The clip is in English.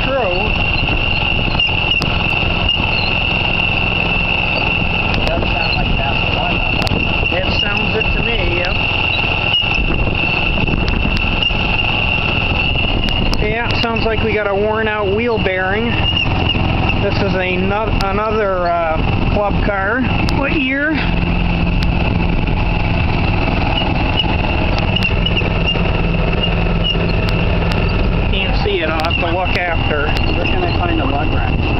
true. It does sound like that's one of them. It sounds it to me, yep. Yeah, it sounds like we got a worn out wheel bearing. This is another club car. What year? Can't see it, I'll have to look after. Where can I find a lug wrench?